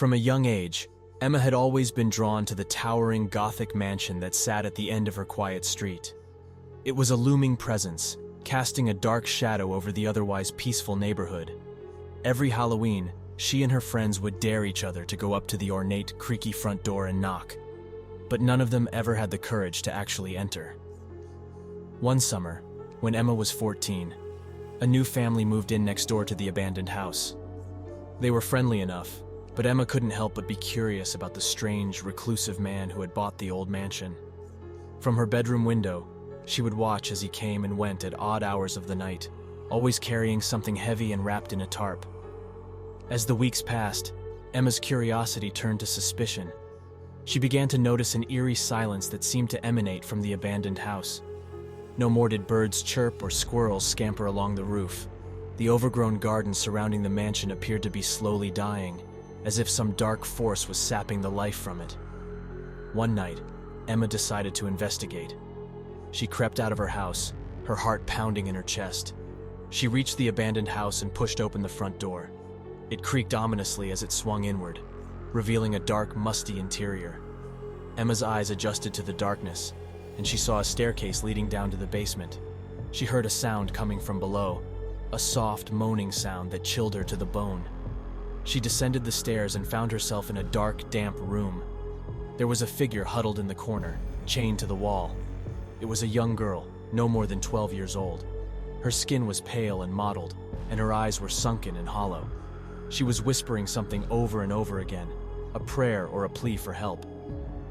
From a young age, Emma had always been drawn to the towering Gothic mansion that sat at the end of her quiet street. It was a looming presence, casting a dark shadow over the otherwise peaceful neighborhood. Every Halloween, she and her friends would dare each other to go up to the ornate, creaky front door and knock, but none of them ever had the courage to actually enter. One summer, when Emma was 14, a new family moved in next door to the abandoned house. They were friendly enough, but Emma couldn't help but be curious about the strange, reclusive man who had bought the old mansion. From her bedroom window, she would watch as he came and went at odd hours of the night, always carrying something heavy and wrapped in a tarp. As the weeks passed, Emma's curiosity turned to suspicion. She began to notice an eerie silence that seemed to emanate from the abandoned house. No more did birds chirp or squirrels scamper along the roof. The overgrown garden surrounding the mansion appeared to be slowly dying, as if some dark force was sapping the life from it. One night, Emma decided to investigate. She crept out of her house, her heart pounding in her chest. She reached the abandoned house and pushed open the front door. It creaked ominously as it swung inward, revealing a dark, musty interior. Emma's eyes adjusted to the darkness, and she saw a staircase leading down to the basement. She heard a sound coming from below, a soft, moaning sound that chilled her to the bone. She descended the stairs and found herself in a dark, damp room. There was a figure huddled in the corner, chained to the wall. It was a young girl, no more than 12 years old. Her skin was pale and mottled, and her eyes were sunken and hollow. She was whispering something over and over again, a prayer or a plea for help.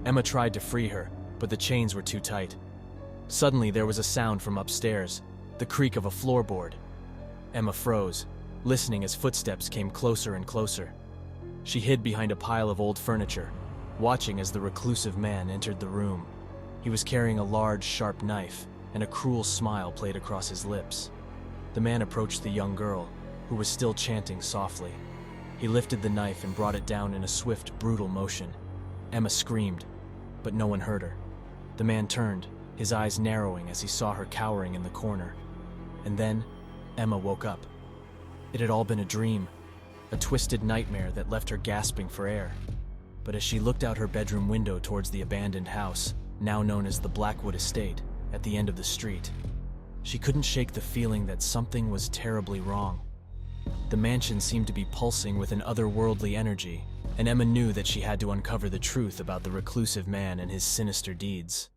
Emma tried to free her, but the chains were too tight. Suddenly, there was a sound from upstairs, the creak of a floorboard. Emma froze, listening as footsteps came closer and closer. She hid behind a pile of old furniture, watching as the reclusive man entered the room. He was carrying a large, sharp knife, and a cruel smile played across his lips. The man approached the young girl, who was still chanting softly. He lifted the knife and brought it down in a swift, brutal motion. Emma screamed, but no one heard her. The man turned, his eyes narrowing as he saw her cowering in the corner. And then, Emma woke up. It had all been a dream, a twisted nightmare that left her gasping for air. But as she looked out her bedroom window towards the abandoned house, now known as the Blackwood estate, at the end of the street, she couldn't shake the feeling that something was terribly wrong. The mansion seemed to be pulsing with an otherworldly energy, and Emma knew that she had to uncover the truth about the reclusive man and his sinister deeds.